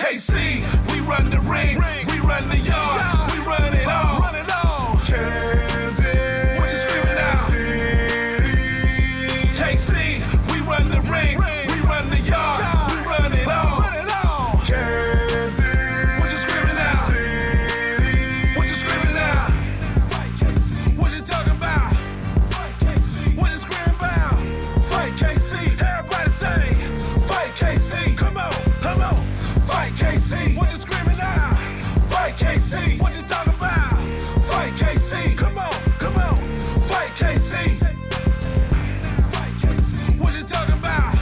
KC, we run the ring, we run the yard, we run it all. Kansas, what you screaming out? KC, we run the ring, we run the yard, we run it all. Kansas, what you screaming out? What you screaming out? What you talking about? What you screaming about? Fight KC, everybody say, fight KC, come on, fight KC, what you screaming out? Fight KC, what you talking about? Fight KC, come on, fight KC. What you talking about?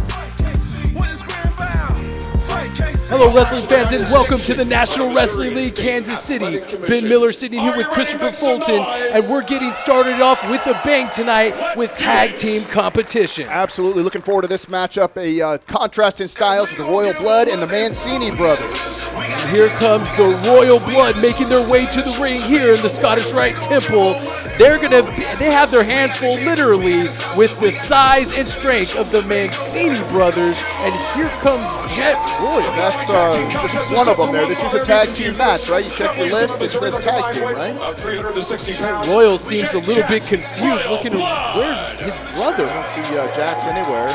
Fight KC, what you screaming about? Fight KC. Hello, wrestling fans, and welcome to the National Wrestling League Kansas City. Ben Miller sitting here with Christopher Fulton, and we're getting started off with a bang tonight with tag team competition. Absolutely looking forward to this matchup, a contrast in styles with the Royal Blood and the Mancini brothers. And here comes the Royal Blood making their way to the ring here in the Scottish Rite Temple. They have their hands full literally with the size and strength of the Mancini brothers, and here comes Jet Royal. That's just one of them there. This is a tag team match, right? You check the list, it says tag team, right? Jet Royal seems a little bit confused, looking at where's his brother. I don't see Jax anywhere.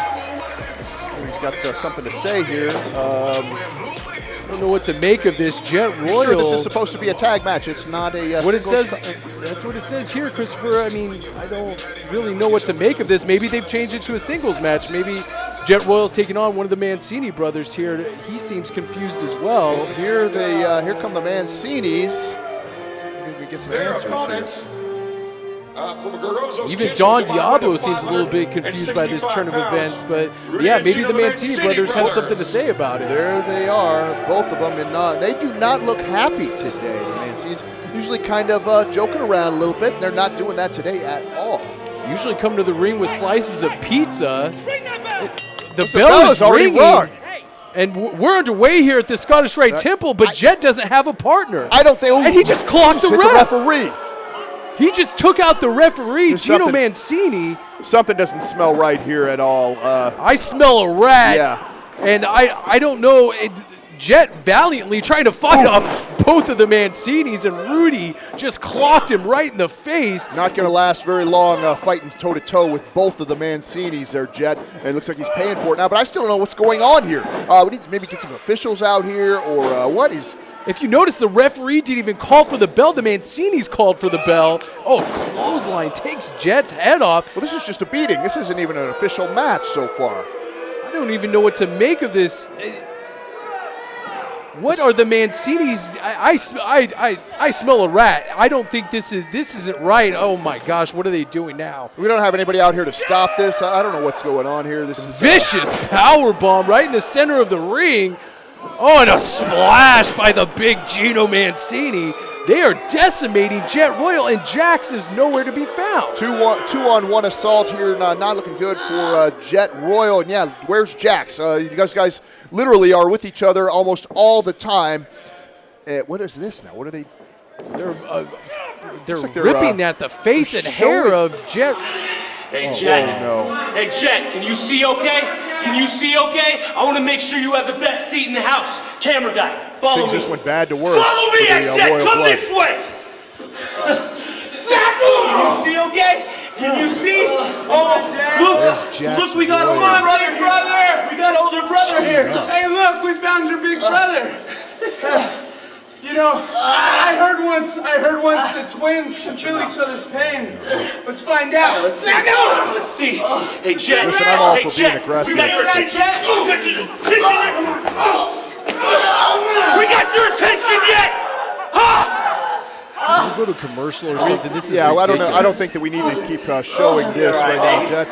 He's got something to say here. I don't know what to make of this. Jet Royal. Sure, this is supposed to be a tag match. It's not a that's what it says. That's what it says here, Christopher. I mean, I don't really know what to make of this. Maybe they've changed it to a singles match. Maybe Jet Royal's taking on one of the Mancini brothers here. He seems confused as well. Well, here come the Mancinis. We get some answers here. Even Don Diablo seems a little bit confused by this turn of events, but yeah, maybe the Mancini brothers have something to say about it. There they are, both of them, and they do not look happy today. The Mancinis usually kind of joking around a little bit. They're not doing that today at all. Usually come to the ring with slices of pizza. The bell is already rung. And we're underway here at the Scottish Rite Temple, but Jet doesn't have a partner. I don't think. And he just clocked the referee. He just took out the referee, Gino Mancini. Something doesn't smell right here at all. I smell a rat. Yeah. And I don't know. Jet valiantly trying to fight off both of the Mancinis, and Rudy just clocked him right in the face. Not going to last very long fighting toe-to-toe with both of the Mancinis there, Jet. And it looks like he's paying for it now, but I still don't know what's going on here. We need to maybe get some officials out here, or what is... If you notice, the referee didn't even call for the bell. The Mancini's called for the bell. Oh, clothesline takes Jet's head off. Well, this is just a beating. This isn't even an official match so far. I don't even know what to make of this. What are the Mancini's? I smell a rat. I don't think this isn't right. Oh my gosh, what are they doing now? We don't have anybody out here to stop this. I don't know what's going on here. This is vicious power bomb right in the center of the ring. Oh, and a splash by the big Gino Mancini. They are decimating Jet Royal, and Jax is nowhere to be found. Two-on-one assault here, not looking good for Jet Royal. And yeah, where's Jax? You guys literally are with each other almost all the time. What is this now? What are they? They're ripping at the face and hair of Jet. Hey, Jet. Oh, no. Hey, Jet, can you see okay? Can you see okay? I want to make sure you have the best seat in the house. Camera guy, follow me. Things just went bad to worse. Follow me, I said, come Blood. this way. Can you see okay? Can you see? Oh, look, we got older brother. We got older brother here. Hey, look, we found your big brother. You know, I heard once the twins can feel each other's pain. Let's find out. Let's see. Hey, Jet. Listen, I'm all for being Jet. aggressive. We got your attention. We got your attention yet? Can we go to commercial or something? This is well, I ridiculous. don't think that we need to keep showing this right now. Jet,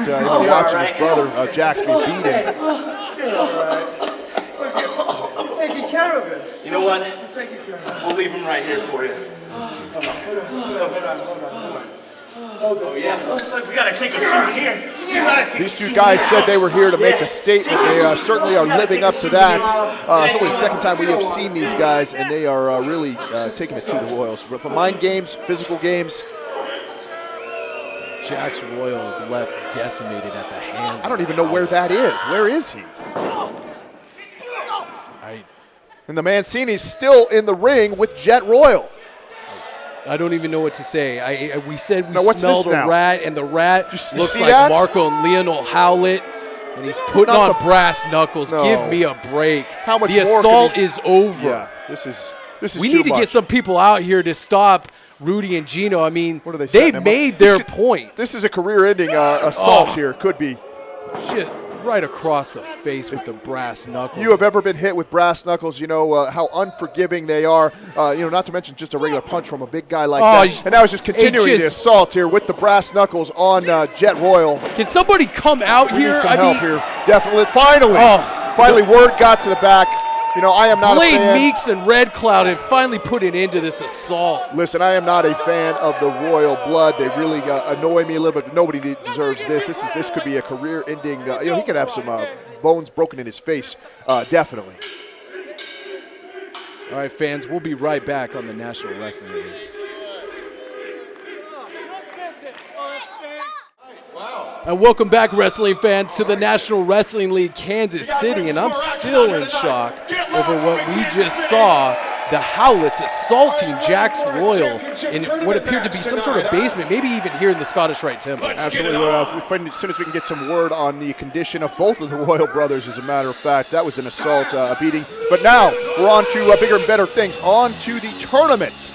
watching his brother Jax be beaten. We're taking care of it. You know what? We're taking care of it. We'll leave him right here for you. Hold on. Oh, yeah. We gotta take a souvenir. These two guys said they were here to make a statement. They certainly are living up to that. It's only the second time we have seen these guys, and they are really taking it to the Royals. But for mind games, physical games. Jax Royal is left decimated at the hands. I don't even know where that is. Where is he? And the Mancini's still in the ring with Jet Royal. I don't even know what to say. We said we now, what's smelled this now? a rat, and the rat You looks see like that? Marco and Leonel Howlett, and he's putting Not on brass knuckles. No. Give me a break. How much the more assault can is over. Yeah, this is We too need to much. get some people out here to stop Rudy and Gino. I mean, What are they they setting him made up? their point. This is a career-ending assault Oh. here. Could be. Shit, right across the face with the brass knuckles. You have ever been hit with brass knuckles, you know how unforgiving they are. Not to mention just a regular punch from a big guy like that. And now it's just continuing the assault here with the brass knuckles on Jet Royal. Can somebody come out We here? need some help here. Definitely. Finally, word got to the back. You know, I am not a Blade fan. Meeks and Red Cloud have finally put an end to this assault. Listen, I am not a fan of the royal blood. They really annoy me a little bit. Nobody deserves this. This could be a career-ending. He could have some bones broken in his face, definitely. All right, fans, we'll be right back on the National Wrestling League. And welcome back, wrestling fans, to the National Wrestling League Kansas City. And I'm still in shock over what we just saw. The Howletts assaulting Jax Royal in what appeared to be some sort of basement, maybe even here in the Scottish Rite Temple. Absolutely. As soon as we can get some word on the condition of both of the Royal brothers, as a matter of fact, that was an assault, a beating. But now we're on to bigger and better things, on to the tournament.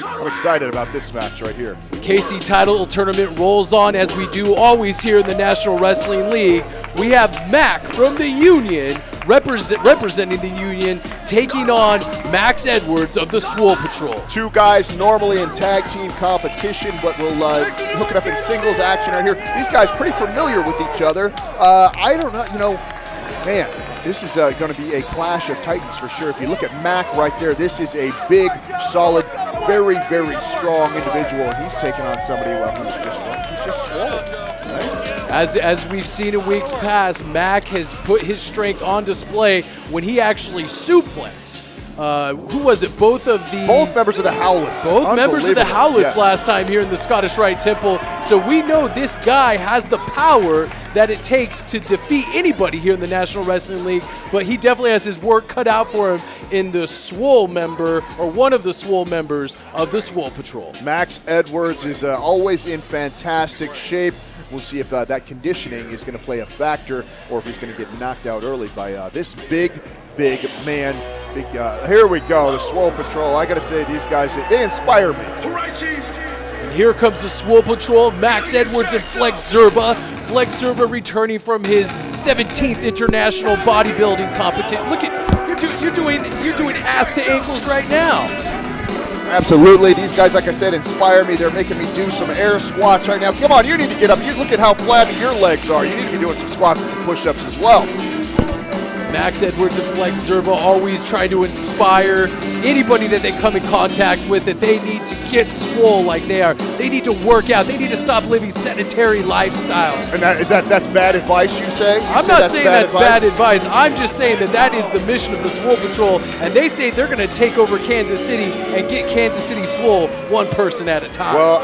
I'm excited about this match right here. KC title tournament rolls on as we do always here in the National Wrestling League. We have Mac from the Union representing the Union, taking on Max Edwards of the Swole Patrol. Two guys normally in tag team competition, but we'll hook it up in singles action right here. These guys pretty familiar with each other. I don't know, man. This is going to be a clash of titans for sure. If you look at Mac right there, this is a big, solid, very, very strong individual, and he's taking on somebody who's just swollen. Right? As we've seen in weeks past, Mac has put his strength on display when he actually suplexed. Who was it? Both members of the Howletts. Both members of the Howletts last time here in the Scottish Rite Temple. So we know this guy has the power that it takes to defeat anybody here in the National Wrestling League, but he definitely has his work cut out for him in the Swole member, or one of the Swole members of the Swole Patrol. Max Edwards is always in fantastic shape. We'll see if that conditioning is going to play a factor, or if he's going to get knocked out early by this big man. Here we go, the Swole Patrol. I got to say, these guys, they inspire me. All right, Chief. And here comes the Swole Patrol, Max Edwards and Flex Zerba. Flex Zerba returning from his 17th international bodybuilding competition. Look at you're doing ass to ankles right now. Absolutely. These guys, like I said, inspire me. They're making me do some air squats right now. Come on, you need to get up. You look at how flabby your legs are. You need to be doing some squats and some push-ups as well. Max Edwards and Flex Zerba always try to inspire anybody that they come in contact with that they need to get swole like they are. They need to work out. They need to stop living sedentary lifestyles. And that's bad advice, you say? I'm not saying that's bad advice. I'm just saying that is the mission of the Swole Patrol, and they say they're going to take over Kansas City and get Kansas City swole one person at a time. Well,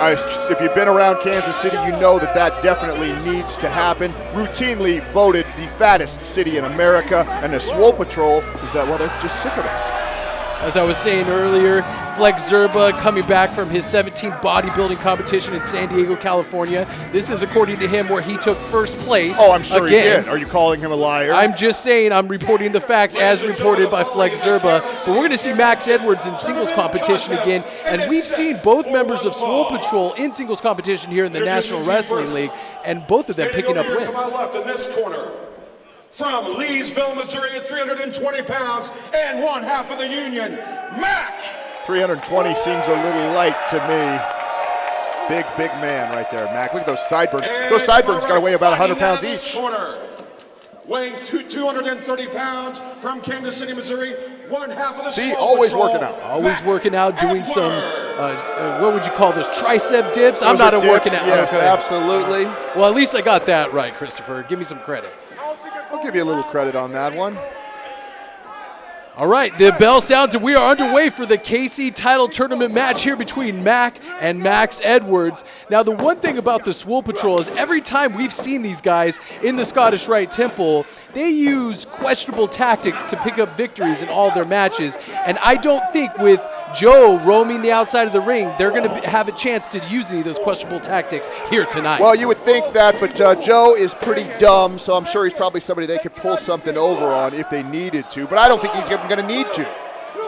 if you've been around Kansas City, you know that definitely needs to happen. Routinely voted the fattest city in America, and the Swole Patrol is they're just sick of it. As I was saying earlier, Flex Zerba coming back from his 17th bodybuilding competition in San Diego, California. This is according to him where he took first place. Oh, I'm sure again. he did. Are you calling him a liar? I'm just saying I'm reporting the facts as reported by Flex Zerba. But we're going to see Max Edwards in singles competition again. And we've seen both members of Swole Patrol in singles competition here in the National Wrestling League, and both of them picking up wins. To my left in this corner, from Leesville, Missouri, at 320 pounds and one half of the Union, Mac. 320 seems a little light to me. Big man right there, Mac. Look at those sideburns. Those sideburns got to weigh about 100 pounds each. Corner, weighing 230 pounds from Kansas City, Missouri, one half of the See, Swole always Patrol, working out. Always Max working out, doing Edwards. some, what would you call those, tricep dips? I'm Those not are a working dips, out. Yes, okay. absolutely. Well, at least I got that right, Christopher. Give me some credit. I'll give you a little credit on that one. All right, the bell sounds and we are underway for the KC title tournament match here between Mac and Max Edwards. Now, the one thing about the Swole Patrol is every time we've seen these guys in the Scottish Rite Temple, they use questionable tactics to pick up victories in all their matches. And I don't think with Joe roaming the outside of the ring, they're going to have a chance to use any of those questionable tactics here tonight. Well, you would think that, but Joe is pretty dumb, so I'm sure he's probably somebody they could pull something over on if they needed to. But I don't think he's going to need to.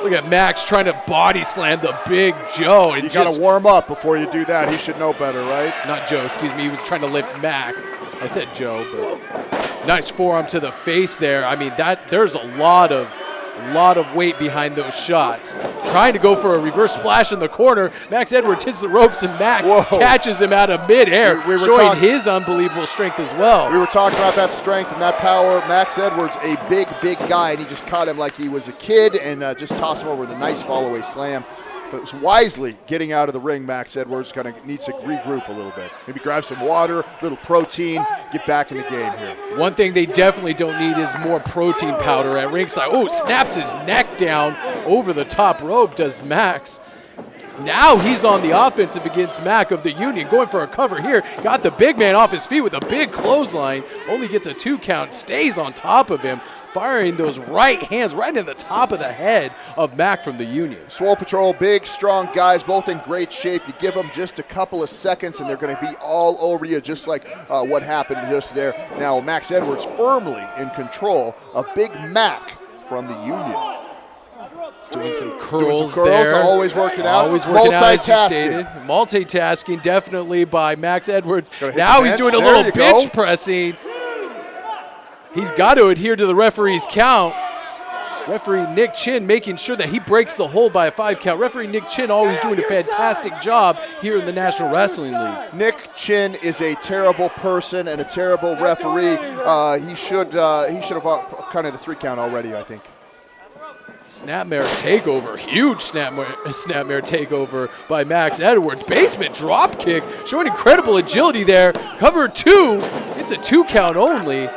Look at Max trying to body slam the big Joe. And you got to warm up before you do that. He should know better, right? Not Joe, excuse me. He was trying to lift Mac. I said Joe, but nice forearm to the face there. I mean, there's a lot of weight behind those shots. Trying to go for a reverse splash in the corner. Max Edwards hits the ropes and Mac catches him out of midair, showing his unbelievable strength as well. We were talking about that strength and that power. Max Edwards, a big guy, and he just caught him like he was a kid and just tossed him over with a nice follow-away slam. But it was wisely getting out of the ring. Max Edwards kind of needs to regroup a little bit. Maybe grab some water, a little protein, get back in the game here. One thing they definitely don't need is more protein powder at ringside. Oh, snaps his neck down over the top rope, does Max. Now he's on the offensive against Mac of the Union, going for a cover here. Got the big man off his feet with a big clothesline. Only gets a 2 count, stays on top of him, firing those right hands right in the top of the head of Mac from the Union. Swole Patrol, big, strong guys, both in great shape. You give them just a couple of seconds, and they're going to be all over you, just like what happened just there. Now, Max Edwards firmly in control of Big Mac from the Union. Doing some curls there. Always working out. Always working out, as you stated. Multitasking, definitely by Max Edwards. Now he's doing a little bench pressing. He's got to adhere to the referee's count. Referee Nick Chin making sure that he breaks the hold by a 5 count. Referee Nick Chin always doing a fantastic job here in the National Wrestling League. Nick Chin is a terrible person and a terrible referee. He should have counted a 3 count already, I think. Snapmare takeover, huge snapmare takeover by Max Edwards. Basement drop kick, showing incredible agility there. Cover 2, it's a 2 count only.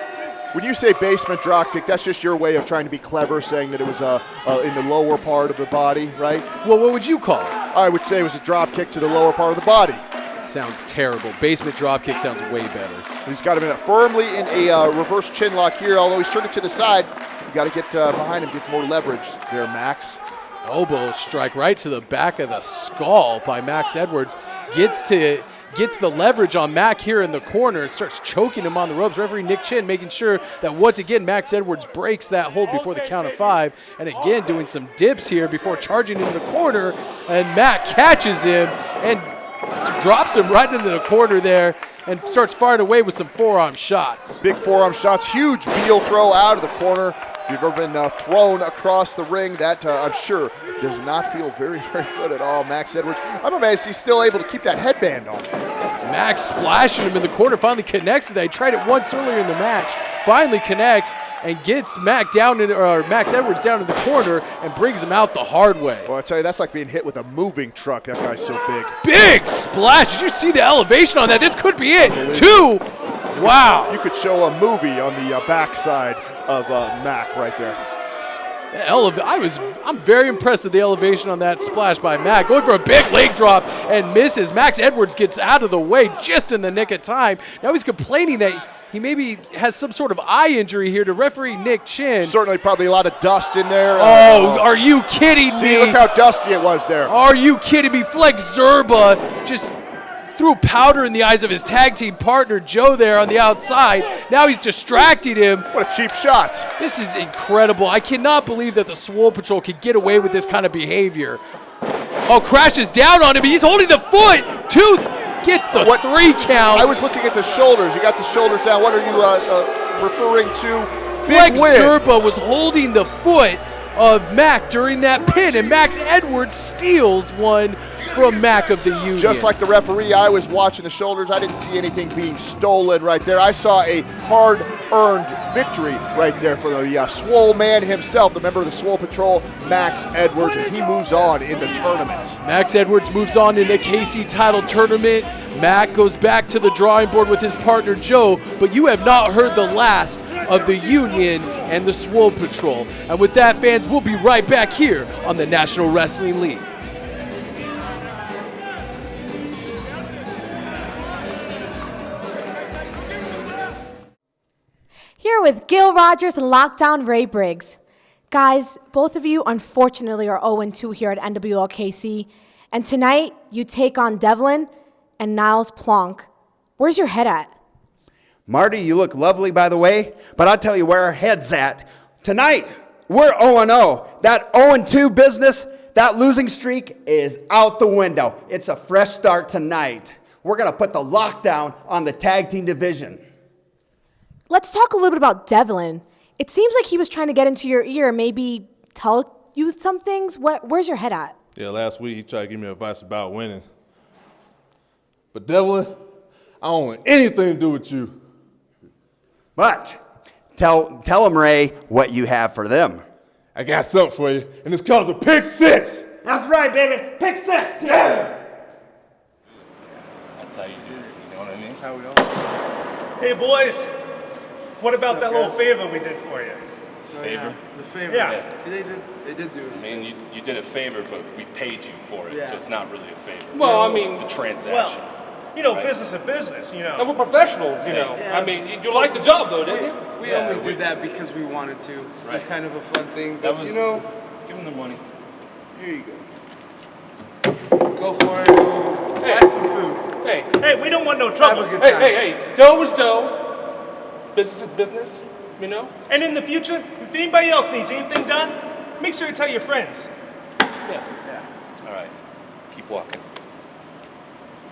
When you say basement drop kick, that's just your way of trying to be clever, saying that it was in the lower part of the body, right? Well, what would you call it? I would say it was a drop kick to the lower part of the body. Sounds terrible. Basement drop kick sounds way better. He's got him firmly in a reverse chin lock here, although he's turned it to the side. You got to get behind him, get more leverage there, Max. Elbow strike right to the back of the skull by Max Edwards. Gets the leverage on Mac here in the corner and starts choking him on the ropes. Referee Nick Chin making sure that once again Max Edwards breaks that hold before the count of 5. And again doing some dips here before charging into the corner. And Mac catches him and drops him right into the corner there and starts firing away with some forearm shots. Big forearm shots, huge heel throw out of the corner. If you've ever been thrown across the ring, that I'm sure does not feel very, very good at all. Max Edwards, I'm amazed he's still able to keep that headband on. Max splashing him in the corner, finally connects with that. He tried it once earlier in the match, finally connects and gets Max Edwards down in the corner and brings him out the hard way. Well, I tell you, that's like being hit with a moving truck. That guy's so big. Big splash. Did you see the elevation on that? This could be it. 2. Wow. You could show a movie on the backside of Mac right there. I'm very impressed with the elevation on that splash by Mac. Going for a big leg drop and misses. Max Edwards gets out of the way just in the nick of time. Now he's complaining that he maybe has some sort of eye injury here to referee Nick Chin. Certainly probably a lot of dust in there. Oh, are you kidding me? See, look how dusty it was there. Are you kidding me? Flex Zerba just threw powder in the eyes of his tag team partner, Joe, there on the outside. Now he's distracting him. What a cheap shot. This is incredible. I cannot believe that the Swole Patrol could get away with this kind of behavior. Oh, crashes down on him. He's holding the foot. 2, gets the 3 count. I was looking at the shoulders. You got the shoulders down. What are you referring to? Flex Zerba was holding the foot of Mac during that pin, and Max Edwards steals one from Mac of the Union. Just like the referee, I was watching the shoulders. I didn't see anything being stolen right there. I saw a hard-earned victory right there for the Swole man himself, the member of the Swole Patrol, Max Edwards, as he moves on in the tournament. Max Edwards moves on in the KC title tournament. Mac goes back to the drawing board with his partner Joe, but you have not heard the last of the Union and the Swole Patrol. And with that, fans, we'll be right back here on the National Wrestling League. Here with Gil Rogers and Lockdown Ray Briggs. Guys, both of you unfortunately are 0-2 here at NWL KC, and tonight you take on Devlin and Niles Plonk. Where's your head at? Marty, you look lovely, by the way, but I'll tell you where our head's at. Tonight, we're 0-0. That 0-2 business, that losing streak is out the window. It's a fresh start tonight. We're going to put the lockdown on the tag team division. Let's talk a little bit about Devlin. It seems like he was trying to get into your ear, maybe tell you some things. Where's your head at? Yeah, last week he tried to give me advice about winning. But Devlin, I don't want anything to do with you. But tell them, Ray, what you have for them. I got something for you, and it's called the Pick Six. That's right, baby. Pick 6. Yeah. That's how you do it, you know what I mean? That's how we all. Hey, boys. What about that little favor we did for you? Favor? The favor. Yeah. They did do I mean, you did a favor, but we paid you for it, so it's not really a favor. Well, I mean, it's a transaction. Well, you know, Right. business is business, you and know. we're professionals, you know. Yeah. I mean, you liked the job, though, didn't you? We Yeah, only we- did that because we wanted to. It was Right. kind of a fun thing. That But, was, you know, give him the money. here you go. Go for it. Go Hey. buy some food. Hey, Hey, we don't want no trouble. Have a good hey, time. hey, dough is dough. Business is business, you know? And in the future, if anybody else needs anything done, make sure to tell your friends. Yeah. All right, keep walking.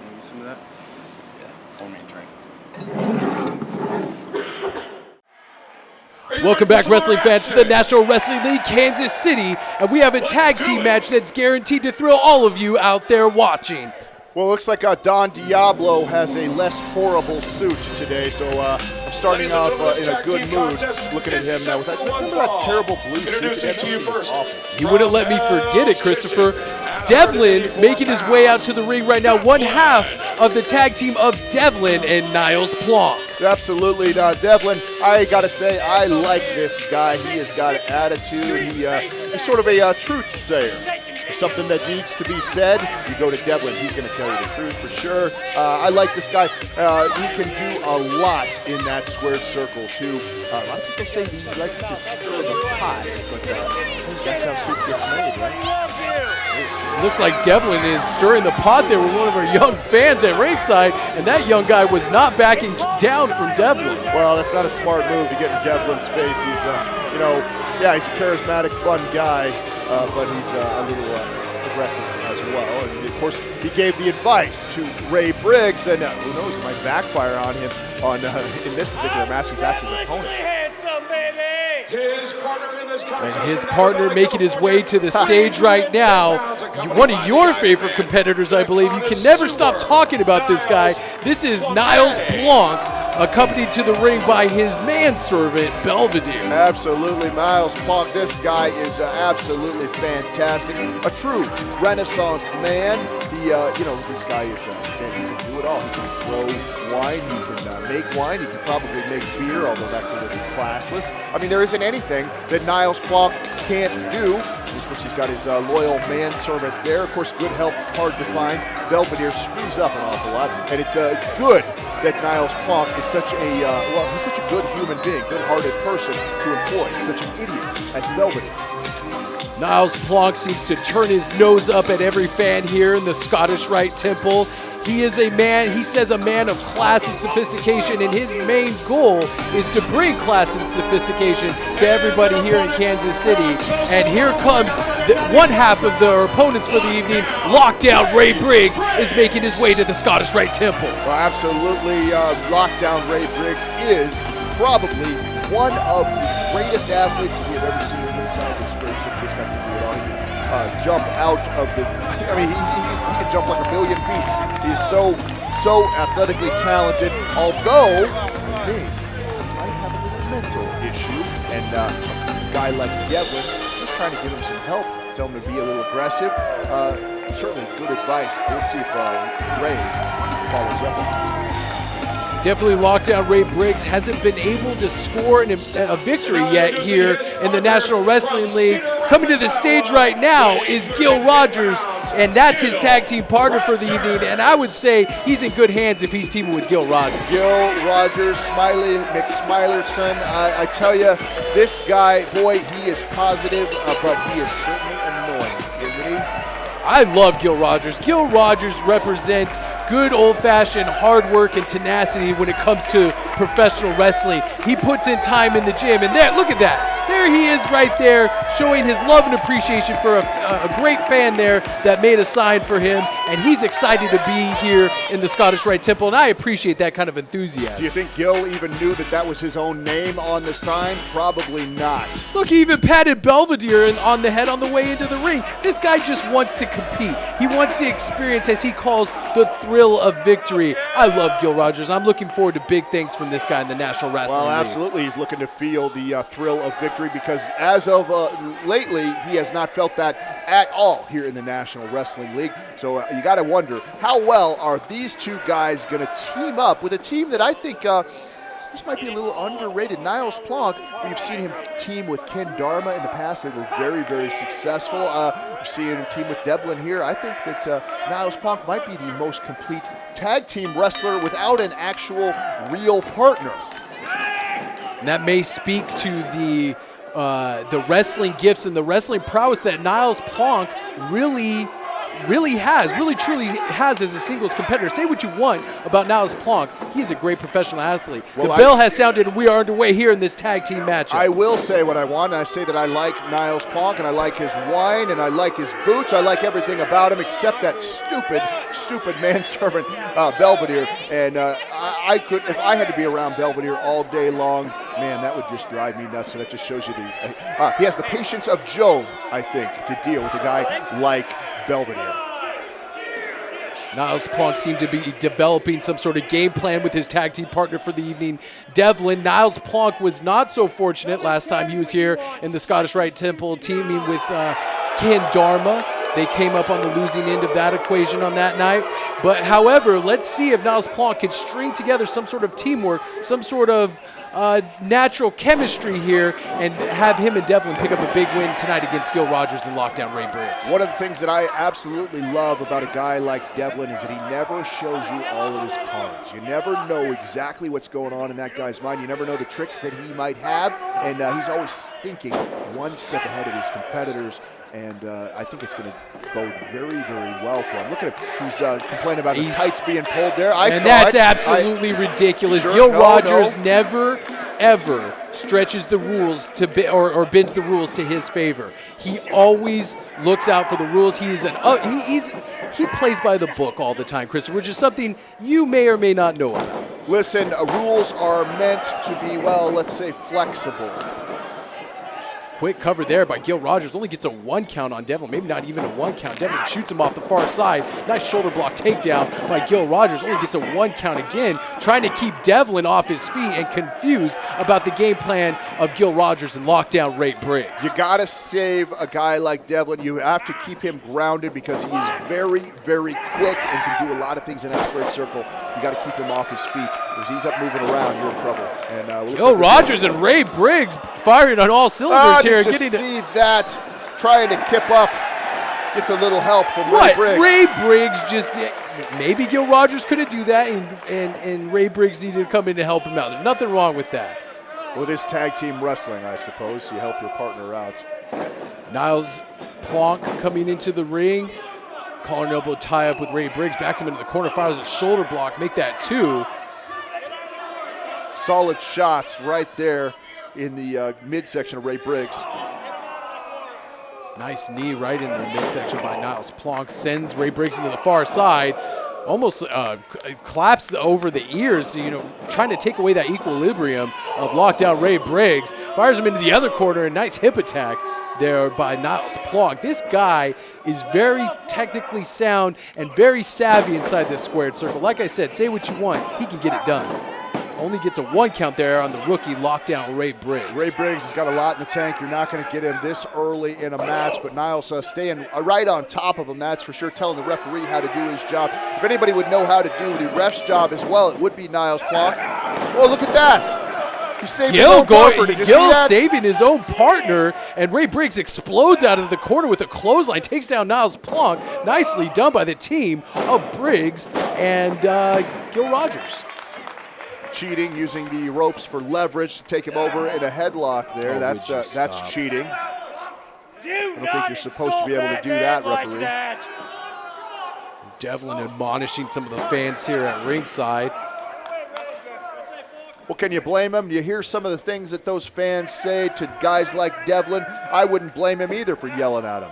Maybe some of that. Yeah, pour me a drink. Welcome back, wrestling fans, to the National Wrestling League, Kansas City, and we have a tag team match that's guaranteed to thrill all of you out there watching. Well, it looks like Don Diablo has a less horrible suit today, so I'm starting off in a good mood looking at him now. Remember that terrible blue suit? Introducing to you first. Awful. You wouldn't let me forget it, Christopher. Devlin making his way out to the ring right now, one half of the tag team of Devlin and Niles Plonk. Absolutely, Devlin. I gotta say, I like this guy. He has got an attitude. He's sort of a truth sayer. Something that needs to be said, you go to Devlin. He's going to tell you the truth for sure. I like this guy. He can do a lot in that squared circle, too. A lot of people say he likes to stir the pot, but that's how soup gets made, right? Looks like Devlin is stirring the pot there with one of our young fans at ringside, and that young guy was not backing down from Devlin. Well, that's not a smart move to get in Devlin's face. He's, he's a charismatic, fun guy. But he's a little aggressive as well. And of course, he gave the advice to Ray Briggs, and who knows, it might backfire on him in this particular match, because that's his opponent. His partner in this And contest. his partner making his way to the stage right now. One of your favorite competitors, I believe. You can never stop talking about this guy. This is Niles Plonk, accompanied to the ring by his manservant, Belvedere. Absolutely, Niles Plonk. This guy is absolutely fantastic. A true Renaissance man. This guy is, man, he can do it all. He can throw wine, he can make wine, he can probably make beer, although that's a little classless. I mean, there isn't anything that Niles Plonk can't do. Of course, he's got his loyal manservant there. Of course, good help, hard to find. Belvedere screws up an awful lot, and it's good that Niles Plonk is such he's such a good human being, good-hearted person to employ. Such an idiot as Belvedere. Niles Plonk seems to turn his nose up at every fan here in the Scottish Rite Temple. He is a man, he says, a man of class and sophistication, and his main goal is to bring class and sophistication to everybody here in Kansas City. And here comes one half of their opponents for the evening. Lockdown Ray Briggs is making his way to the Scottish Rite Temple. Well, absolutely, Lockdown Ray Briggs is probably one of the greatest athletes we have ever seen inside this square. This guy can do it all. He can jump out of the, he can jump like 1,000,000 feet. He's so athletically talented, although he might have a little mental issue. And a guy like Devlin, just trying to give him some help, tell him to be a little aggressive. Certainly good advice. We'll see if Ray follows up on it. Definitely lockdown. Ray Briggs hasn't been able to score a victory yet here in the National Wrestling League. Coming to the stage right now is Gil Rogers, and that's his tag team partner for the evening. And I would say he's in good hands if he's teaming with Gil Rogers. Gil Rogers, Smiley McSmiler's son. I tell you, this guy, boy, he is positive, but he is certainly annoying, isn't he? I love Gil Rogers. Gil Rogers represents good old-fashioned hard work and tenacity when it comes to professional wrestling. He puts in time in the gym, and there, look at that. There he is right there, showing his love and appreciation for a great fan there that made a sign for him, and he's excited to be here in the Scottish Rite Temple, and I appreciate that kind of enthusiasm. Do you think Gil even knew that that was his own name on the sign? Probably not. Look, he even patted Belvedere on the head on the way into the ring. This guy just wants to compete. He wants the experience, as he calls, the thrill of victory. I love Gil Rogers. I'm looking forward to big things from this guy in the National Wrestling League. Well, absolutely. He's looking to feel the thrill of victory, because as of lately, he has not felt that at all here in the National Wrestling League. So you got to wonder, how well are these two guys going to team up with a team that I think this might be a little underrated. Niles Plonk, we've seen him team with Ken Dharma in the past. They were very, very successful. We've seen him team with Devlin here. I think that Niles Plonk might be the most complete tag team wrestler without an actual real partner. And that may speak to the wrestling gifts and the wrestling prowess that Niles Plonk really truly has as a singles competitor. Say what you want about Niles Plonk. He is a great professional athlete. Well, the bell has sounded, and we are underway here in this tag team matchup. I will say what I want, and I say that I like Niles Plonk, and I like his wine, and I like his boots. I like everything about him except that stupid manservant Belvedere. And I could, if I had to be around Belvedere all day long, man, that would just drive me nuts. So that just shows you he has the patience of Job, I think, to deal with a guy like Belvedere. Niles Plonk seemed to be developing some sort of game plan with his tag team partner for the evening, Devlin. Niles Plonk was not so fortunate last time he was here in the Scottish Rite Temple teaming with Ken Dharma. They came up on the losing end of that equation on that night. But however, let's see if Niles Plonk can string together some sort of teamwork, some sort of natural chemistry here, and have him and Devlin pick up a big win tonight against Gil Rogers and lockdown Ray Briggs. One of the things that I absolutely love about a guy like Devlin is that he never shows you all of his cards. You never know exactly what's going on in that guy's mind. You never know the tricks that he might have, and he's always thinking one step ahead of his competitors. And I think it's going to bode very, very well for him. Look at him. He's complaining about his tights being pulled there. And that's absolutely ridiculous. Sure, Gil Rogers never, ever stretches the rules to or bends the rules to his favor. He always looks out for the rules. He plays by the book all the time, Christopher, which is something you may or may not know about. Listen, rules are meant to be, well, let's say flexible. Quick cover there by Gil Rogers. Only gets a 1 count on Devlin. Maybe not even a 1 count. Devlin shoots him off the far side. Nice shoulder block takedown by Gil Rogers. Only gets a 1 count again, trying to keep Devlin off his feet and confused about the game plan of Gil Rogers and lockdown Ray Briggs. You got to save a guy like Devlin. You have to keep him grounded because he is very, very quick and can do a lot of things in that squared circle. You got to keep him off his feet. If he's up moving around, you're in trouble. And Gil Rogers and Ray Briggs firing on all cylinders here. Just see that, trying to kip up, gets a little help from Ray Briggs. Ray Briggs just, maybe Gil Rogers couldn't do that, and Ray Briggs needed to come in to help him out. There's nothing wrong with that. Well, it is tag team wrestling, I suppose. You help your partner out. Niles Plonk coming into the ring. Collar and elbow tie up with Ray Briggs. Backs him into the corner, fires a shoulder block, make that 2. Solid shots right there in the midsection of Ray Briggs. Nice knee right in the midsection by Niles Plonk. Sends Ray Briggs into the far side. Almost claps over the ears, trying to take away that equilibrium of lockdown Ray Briggs. Fires him into the other corner. A nice hip attack there by Niles Plonk. This guy is very technically sound and very savvy inside this squared circle. Like I said, say what you want, he can get it done. Only gets a 1 count there on the rookie lockdown Ray Briggs. Ray Briggs has got a lot in the tank. You're not going to get him this early in a match, but Niles staying right on top of him, that's for sure, telling the referee how to do his job. If anybody would know how to do the ref's job as well, it would be Niles Plonk. Oh, look at that. He saved his own partner. Did you see that? Saving his own partner, and Ray Briggs explodes out of the corner with a clothesline, takes down Niles Plonk. Nicely done by the team of Briggs and Gil Rogers. Cheating, using the ropes for leverage to take him over in a headlock there. Oh, that's cheating. I don't think you're supposed to be able to do that, referee. Devlin admonishing some of the fans here at ringside. Well, can you blame him? You hear some of the things that those fans say to guys like Devlin. I wouldn't blame him either for yelling at him.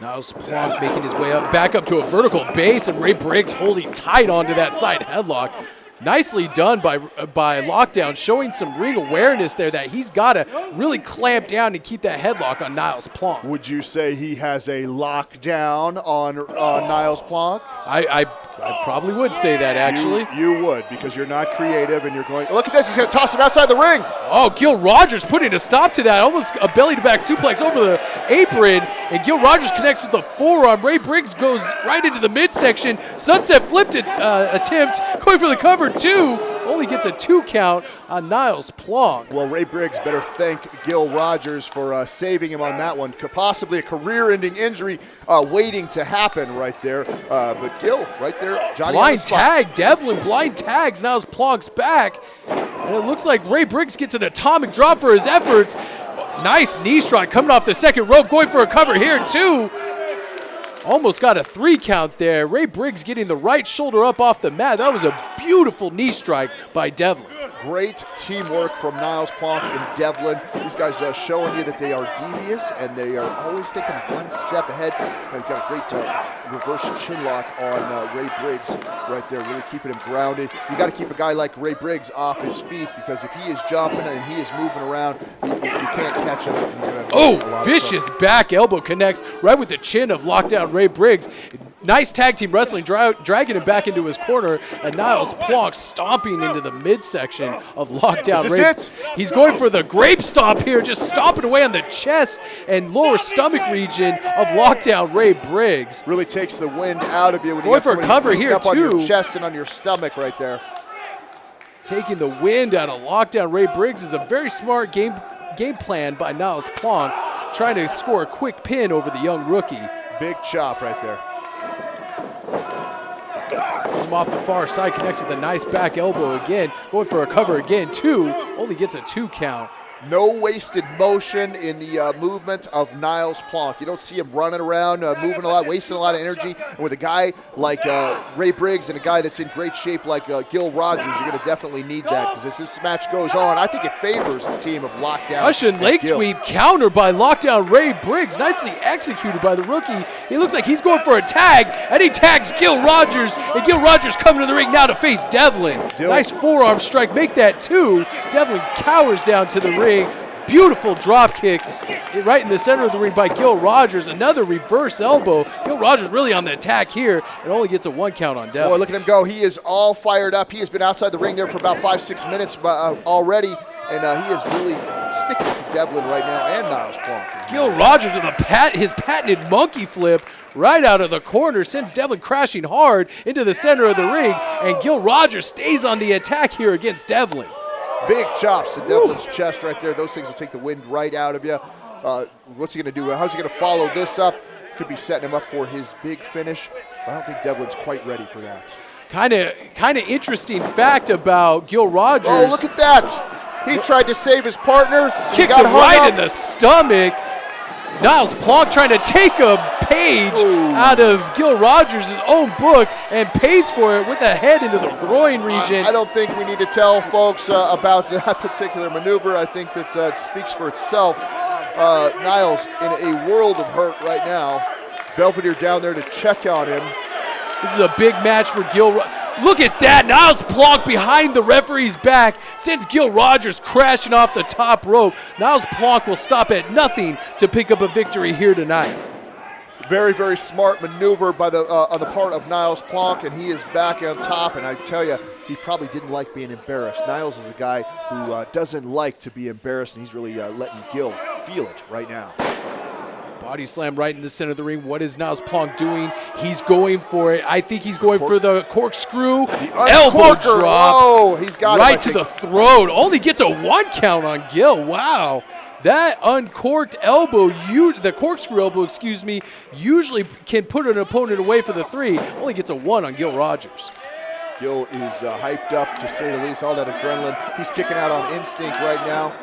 Niles Plonk making his way up, back up to a vertical base, and Ray Briggs holding tight onto that side headlock. Nicely done by Lockdown, showing some ring awareness there that he's got to really clamp down and keep that headlock on Niles Plonk. Would you say he has a lockdown on Niles Plonk? I probably would say that, actually. You would, because you're not creative and you're going, look at this, he's going to toss him outside the ring. Oh, Gil Rogers putting a stop to that. Almost a belly-to-back suplex over the apron, and Gil Rogers connects with the forearm. Ray Briggs goes right into the midsection. Sunset flipped attempt, going for the cover, too. Only gets a 2 count on Niles Plonk. Well, Ray Briggs better thank Gil Rogers for saving him on that one. Possibly a career-ending injury waiting to happen right there. But Gil, right there, Johnny blind tag, Devlin blind tags Niles Plonk's back. And it looks like Ray Briggs gets an atomic drop for his efforts. Nice knee strike coming off the second rope, going for a cover here, too. Almost got a 3 count there. Ray Briggs getting the right shoulder up off the mat. That was a beautiful knee strike by Devlin. Great teamwork from Niles Plonk and Devlin. These guys are showing you that they are devious and they are always thinking 1 step ahead. They've got a great reverse chin lock on Ray Briggs right there, really keeping him grounded. You got to keep a guy like Ray Briggs off his feet, because if he is jumping and he is moving around, you can't catch him. Oh, vicious back elbow connects right with the chin of Lockdown Ray Briggs. Nice tag team wrestling, dragging him back into his corner, and Niles Plonk stomping into the midsection of Lockdown Ray. Is this it? He's going for the grape stomp here, just stomping away on the chest and lower stomach region of Lockdown Ray Briggs. Really takes the wind out of you when you going got for a cover here, up too. on your chest and on your stomach right there. Taking the wind out of Lockdown Ray Briggs is a very smart game plan by Niles Plonk, trying to score a quick pin over the young rookie. Big chop right there. Pulls him off the far side, connects with a nice back elbow again, going for a cover again, 2, only gets a 2 count. No wasted motion in the movement of Niles Plonk. You don't see him running around, moving a lot, wasting a lot of energy. And with a guy like Ray Briggs and a guy that's in great shape like Gil Rogers, you're going to definitely need that, because as this match goes on, I think it favors the team of Lockdown. Russian leg sweep countered by Lockdown Ray Briggs, nicely executed by the rookie. He looks like he's going for a tag, and he tags Gil Rogers, and Gil Rogers coming to the ring now to face Devlin. Nice forearm strike, make that 2. Devlin cowers down to the ring. Beautiful drop kick right in the center of the ring by Gil Rogers. Another reverse elbow. Gil Rogers really on the attack here, and only gets a 1 count on Devlin. Boy, look at him go. He is all fired up. He has been outside the ring there for about 5-6 minutes already, and he is really sticking it to Devlin right now and Niles Plonk. Gil Rogers with his patented monkey flip right out of the corner, sends Devlin crashing hard into the center of the ring, and Gil Rogers stays on the attack here against Devlin. Big chops to Devlin's chest right there. Those things will take the wind right out of you. What's he going to do? How's he going to follow this up? Could be setting him up for his big finish. But I don't think Devlin's quite ready for that. Kind of interesting fact about Gil Rogers. Oh, look at that. He tried to save his partner. Kicks him right in the stomach. Niles Plonk trying to take a page out of Gil Rogers' own book and pays for it with a head into the groin region. I don't think we need to tell folks about that particular maneuver. I think that it speaks for itself. Niles in a world of hurt right now. Belvedere down there to check on him. This is a big match for Gil. Look at that. Niles Plonk behind the referee's back sends Gil Rogers crashing off the top rope. Niles Plonk will stop at nothing to pick up a victory here tonight. Very, very smart maneuver by the on the part of Niles Plonk, and he is back on top. And I tell you, he probably didn't like being embarrassed. Niles is a guy who doesn't like to be embarrassed, and he's really letting Gil feel it right now. Body slam right in the center of the ring. What is Niles Plonk doing? He's going for it. I think he's going for the corkscrew. Elbow drop. Oh, he's got right to the throat. Only gets a 1 count on Gil. Wow. That uncorked elbow, the corkscrew elbow, usually can put an opponent away for the 3. Only gets a 1 on Gil Rogers. Gil is hyped up, to say the least. All that adrenaline. He's kicking out on instinct right now.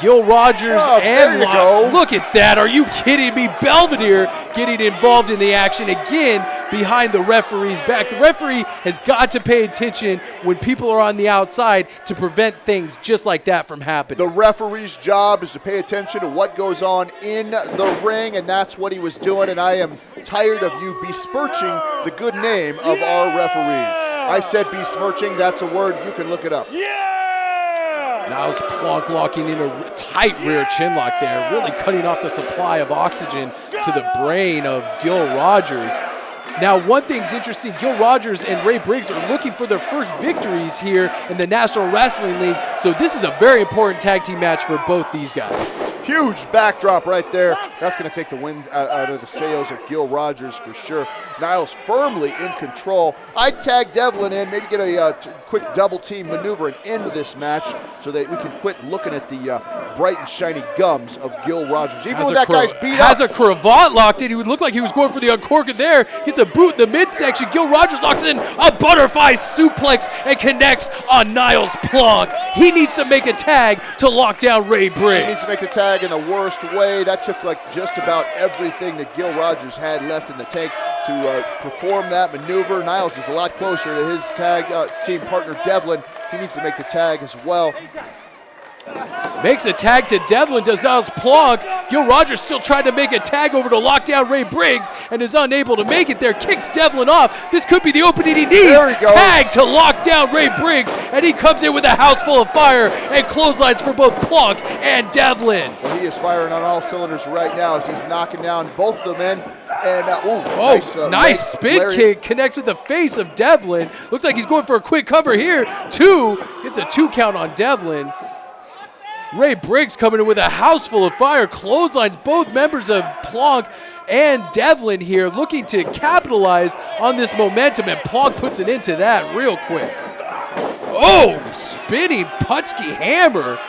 Gil Rogers there you go. Look at that. Are you kidding me? Belvedere getting involved in the action again behind the referee's back. The referee has got to pay attention when people are on the outside to prevent things just like that from happening. The referee's job is to pay attention to what goes on in the ring, and that's what he was doing, and I am tired of you besmirching the good name of our referees. I said besmirching. That's a word. You can look it up. Niles Plonk locking in a tight rear chin lock there, really cutting off the supply of oxygen to the brain of Gil Rogers. Now, one thing's interesting, Gil Rogers and Ray Briggs are looking for their first victories here in the National Wrestling League, so this is a very important tag team match for both these guys. Huge backdrop right there. That's going to take the wind out of the sails of Gil Rogers for sure. Niles firmly in control. I'd tag Devlin in, maybe get a quick double team maneuver and end this match so that we can quit looking at the bright and shiny gums of Gil Rogers. Even when that guy's beat up. Has a cravat locked in. He would look like he was going for the uncorker there. Gets a boot in the midsection. Gil Rogers locks in a butterfly suplex and connects on Niles Plonk. He needs to make a tag to lock down Ray Briggs. He needs to make the tag in the worst way. That took like just about everything that Gil Rogers had left in the tank to perform that maneuver. Niles is a lot closer to his tag team partner Devlin. He needs to make the tag as well. Makes a tag to Devlin, does Niles Plonk. Gil Rogers still trying to make a tag over to lock down Ray Briggs and is unable to make it there. Kicks Devlin off. This could be the opening he needs. There he goes. Tag to lock down Ray Briggs, and he comes in with a house full of fire and clotheslines for both Plonk and Devlin. Well, he is firing on all cylinders right now as he's knocking down both of the men. And nice spin kick connects with the face of Devlin. Looks like he's going for a quick cover here. It's a 2 count on Devlin. Ray Briggs coming in with a house full of fire, clotheslines both members of Plonk and Devlin here, looking to capitalize on this momentum, and Plonk puts an end to that real quick. Oh, spinning Putski hammer.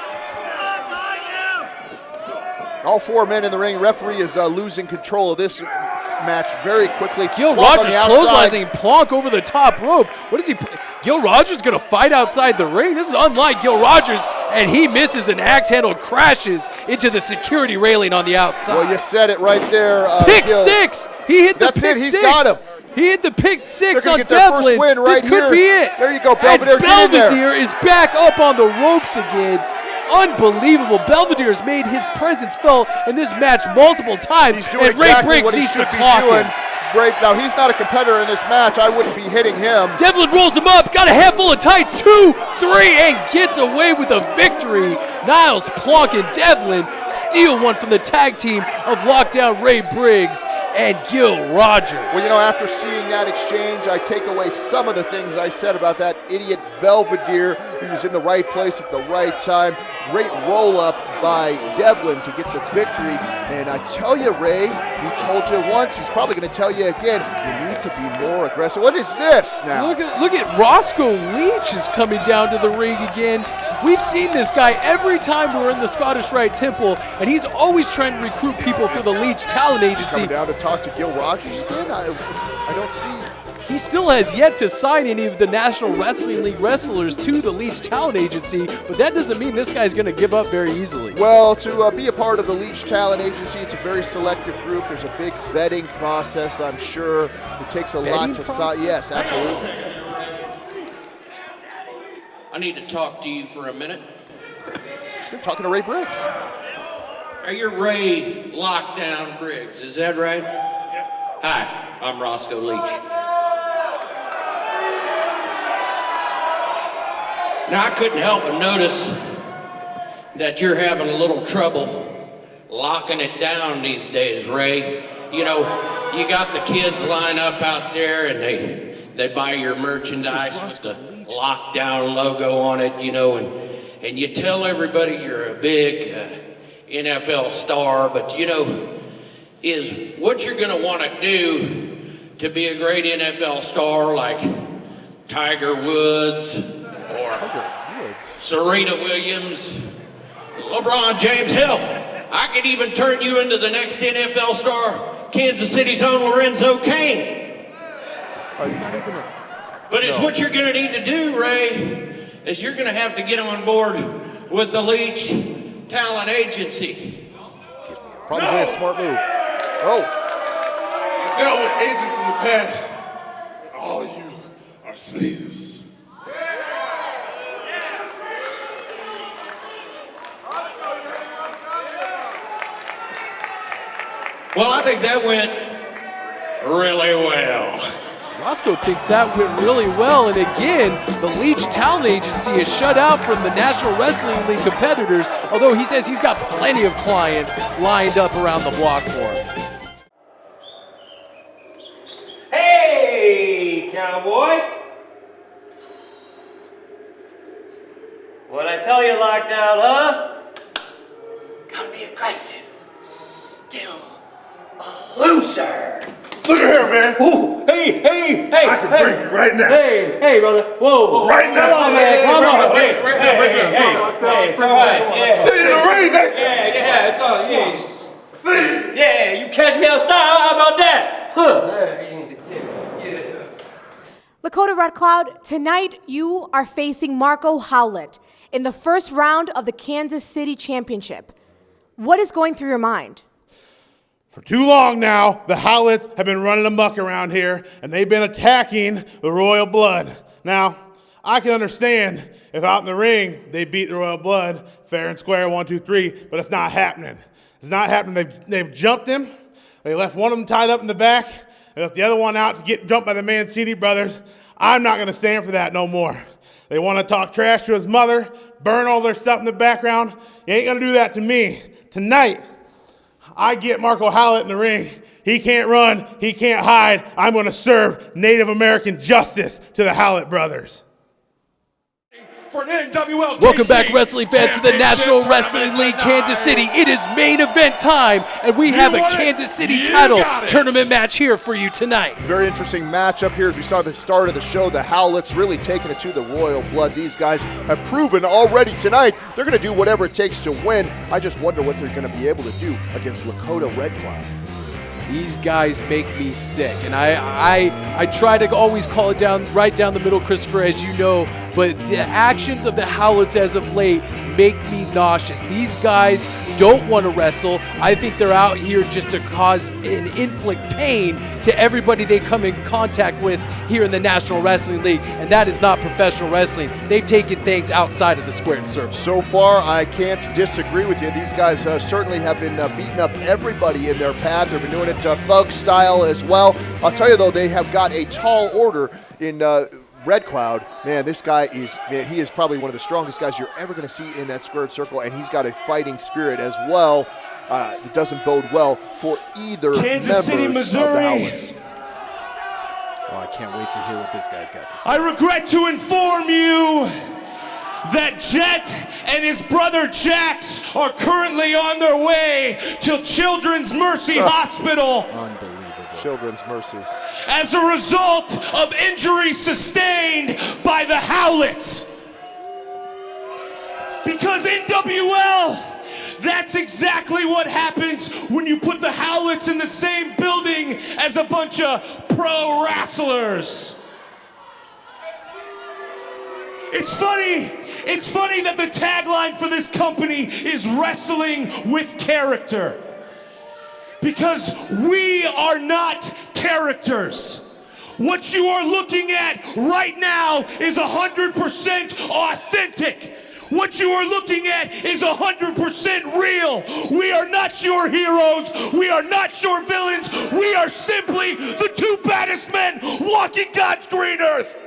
All 4 men in the ring. Referee is losing control of this match very quickly. Gil Rogers clotheslining Plonk over the top rope. What is he? Gil Rogers going to fight outside the ring? This is unlike Gil Rogers, and he misses an axe handle, crashes into the security railing on the outside. Well, you said it right there. Pick 6. He hit the pick 6. That's it. He's got him. He hit the pick 6 on get their first Devlin. win right this could here. be it. There you go, Belvedere. And Belvedere is back up on the ropes again. Unbelievable. Belvedere has made his presence felt in this match multiple times. He's doing and exactly Ray Briggs what he needs should to be clock doing. him. Now, he's not a competitor in this match. I wouldn't be hitting him. Devlin rolls him up, got a handful of tights, 2, 3, and gets away with a victory. Niles Plonk and Devlin steal one from the tag team of Lockdown Ray Briggs and Gil Rogers. Well, after seeing that exchange, I take away some of the things I said about that idiot Belvedere. He was in the right place at the right time. Great roll-up by Devlin to get the victory. And I tell you, Ray, he told you once, he's probably going to tell you again, you need to be more aggressive. What is this now? Look at Roscoe Leach is coming down to the ring again. We've seen this guy every time we're in the Scottish Rite Temple, and he's always trying to recruit people for the Leach Talent Agency. Coming down to talk to Gil Rogers again? I don't see. He still has yet to sign any of the National Wrestling League wrestlers to the Leach Talent Agency, but that doesn't mean this guy's going to give up very easily. Well, to be a part of the Leach Talent Agency, it's a very selective group. There's a big vetting process, I'm sure. It takes a lot to sign. Yes, absolutely. I need to talk to you for a minute. Just talking to Ray Briggs. Are you Ray Lockdown Briggs? Is that right? Yep. Hi, I'm Roscoe Leach. Now, I couldn't help but notice that you're having a little trouble locking it down these days, Ray. You know, you got the kids line up out there and they buy your merchandise with the lockdown logo on it, you know, and you tell everybody you're a big NFL star, but you know, is what you're gonna wanna do to be a great NFL star like Tiger Woods or Serena Williams, LeBron James. Hell, I could even turn you into the next NFL star, Kansas City's own Lorenzo Kane. It's not even But it's what you're gonna need to do, Ray, is you're gonna have to get on board with the Leach Talent Agency. Probably a smart move. Oh. I dealt with agents in the past, and all of you are sleaze. Well, I think that went really well. Roscoe thinks that went really well, and again, the Leach Talent Agency is shut out from the National Wrestling League competitors, although he says he's got plenty of clients lined up around the block for him. Hey, cowboy! What'd I tell you, Lockdown, huh? Gotta be aggressive. Still a loser. Look at here, man. Ooh, hey! I can break you right now. Hey, brother. Whoa. Right now. Come on, man. Come on. Hey, It's all right. Yeah. See you in the ring next time. Yeah, it's all right. Yeah. See. Yeah, you catch me outside. How about that? Huh. Lakota Red Cloud, tonight you are facing Marco Howlett in the first round of the Kansas City Championship. What is going through your mind? For too long now, the Howletts have been running amok around here, and they've been attacking the Royal Blood. Now, I can understand if out in the ring they beat the Royal Blood fair and square, 1, 2, 3, but it's not happening. It's not happening. They've jumped him. They left one of them tied up in the back. They left the other one out to get jumped by the Mancini brothers. I'm not going to stand for that no more. They want to talk trash to his mother, burn all their stuff in the background. You ain't going to do that to me. Tonight, I get Marco Howlett in the ring. He can't run. He can't hide. I'm going to serve Native American justice to the Howlett brothers. For an NWL KC Welcome back, wrestling fans, to the National Wrestling League Kansas City. It is main event time, and we have a Kansas City title tournament match here for you tonight. Very interesting matchup here as we saw at the start of the show. The Howletts really taking it to the Royal Blood. These guys have proven already tonight they're going to do whatever it takes to win. I just wonder what they're going to be able to do against Lakota Red Cloud. These guys make me sick, and I try to always call it down right down the middle, Christopher, as you know, but the actions of the Howletts as of late make me nauseous. These guys don't want to wrestle. I think they're out here just to cause and inflict pain to everybody they come in contact with here in the National Wrestling League, and that is not professional wrestling. They've taken things outside of the squared circle. So far, I can't disagree with you. These guys certainly have been beating up everybody in their path. They've been doing it thug style as well. I'll tell you, though, they have got a tall order in Red Cloud. Man, this guy he is probably one of the strongest guys you're ever going to see in that squared circle, and he's got a fighting spirit as well. It doesn't bode well for either Kansas City, Missouri. Of the Howletts. Oh, I can't wait to hear what this guy's got to say. I regret to inform you that Jet and his brother Jax are currently on their way to Children's Mercy Hospital. Unbelievable. Children's Mercy. As a result of injuries sustained by the Howletts. Because NWL, that's exactly what happens when you put the Howletts in the same building as a bunch of pro wrestlers. It's funny that the tagline for this company is wrestling with character. Because we are not characters. What you are looking at right now is 100% authentic. What you are looking at is 100% real. We are not your heroes. We are not your villains. We are simply the two baddest men walking God's green earth.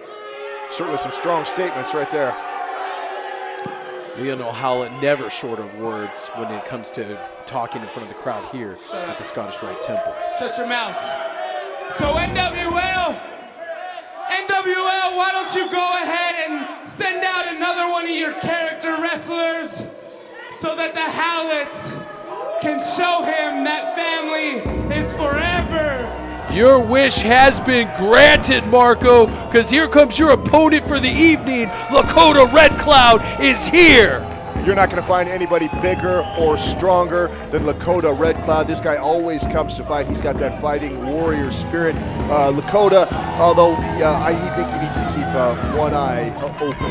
Certainly some strong statements right there. Leonel Howlett never short of words when it comes to talking in front of the crowd here at the Scottish Rite Temple. Shut your mouths. So NWL, why don't you go ahead and send out another one of your character wrestlers so that the Howletts can show him that family is forever. Your wish has been granted, Marco, because here comes your opponent for the evening. Lakota Red Cloud is here. You're not going to find anybody bigger or stronger than Lakota Red Cloud. This guy always comes to fight. He's got that fighting warrior spirit. Lakota, although I think he needs to keep one eye open for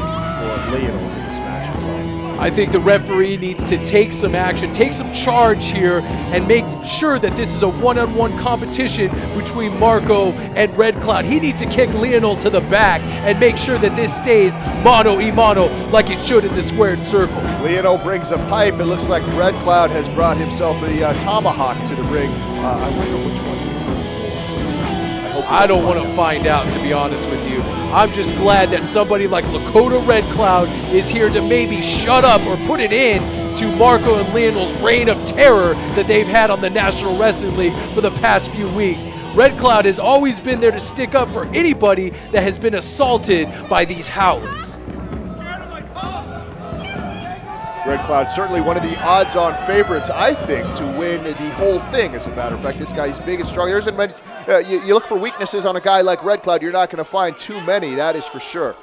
Leonel in this match as well. I think the referee needs to take some action, take some charge here, and make sure that this is a one-on-one competition between Marco and Red Cloud. He needs to kick Leonel to the back and make sure that this stays mano-a-mano like it should in the squared circle. Leonel brings a pipe. It looks like Red Cloud has brought himself a tomahawk to the ring. I wonder which one. I don't want to find out, to be honest with you. I'm just glad that somebody like Lakota Red Cloud is here to maybe shut up or put an end to Marco and Leonel's reign of terror that they've had on the National Wrestling League for the past few weeks. Red Cloud has always been there to stick up for anybody that has been assaulted by these Howletts. Red Cloud, certainly one of the odds-on favorites, I think, to win the whole thing. As a matter of fact, this guy's big and strong. You look for weaknesses on a guy like Red Cloud, you're not going to find too many, that is for sure.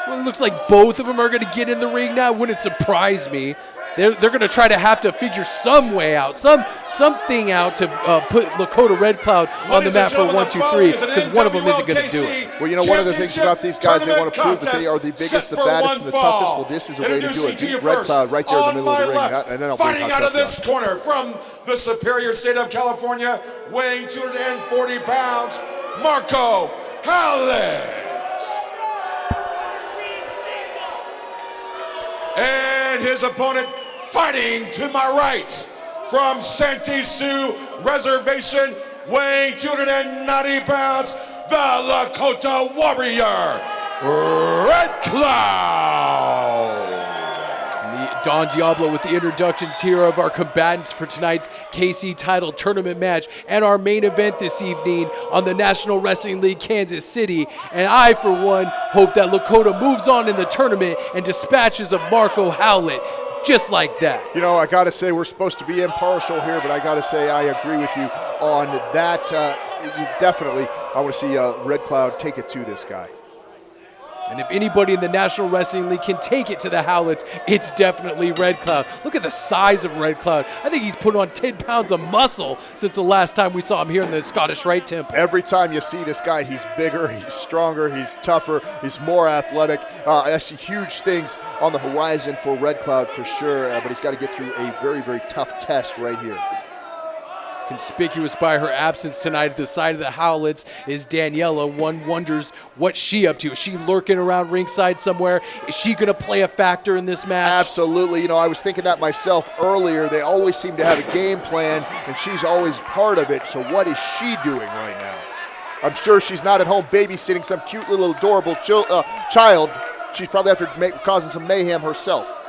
Well, it looks like both of them are going to get in the ring now. It wouldn't surprise me. They're going to try to have to figure some way out, something out to put Lakota Red Cloud on the map for 1, 2, 3, because one of them isn't going to do it. Well, you know, one of the things about these guys, they want to prove that they are the biggest, the baddest, and the toughest. Well, this is a way to do it. Beat Red Cloud right there in the middle of the ring. And then I'll fighting out of this corner from the Superior State of California, weighing 240 pounds, Marco Howlett. And his opponent fighting to my right from Santee Sioux Reservation, weighing 290 pounds, the Lakota Warrior, Red Cloud. Don Diablo with the introductions here of our combatants for tonight's KC title tournament match and our main event this evening on the National Wrestling League Kansas City. And I, for one, hope that Lakota moves on in the tournament and dispatches of Marco Howlett just like that. You know, I got to say we're supposed to be impartial here, but I got to say I agree with you on that. Definitely, I want to see Red Cloud take it to this guy. And if anybody in the National Wrestling League can take it to the Howletts, it's definitely Red Cloud. Look at the size of Red Cloud. I think he's put on 10 pounds of muscle since the last time we saw him here in the Scottish Rite Temple. Every time you see this guy, he's bigger, he's stronger, he's tougher, he's more athletic. I see huge things on the horizon for Red Cloud for sure, but he's got to get through a very, very tough test right here. Conspicuous by her absence tonight at the side of the Howletts is Daniela. One wonders what she up to. Is she lurking around ringside somewhere? Is she going to play a factor in this match? Absolutely. You know, I was thinking that myself earlier. They always seem to have a game plan, and she's always part of it. So what is she doing right now? I'm sure she's not at home babysitting some cute little adorable child. She's probably out there causing some mayhem herself.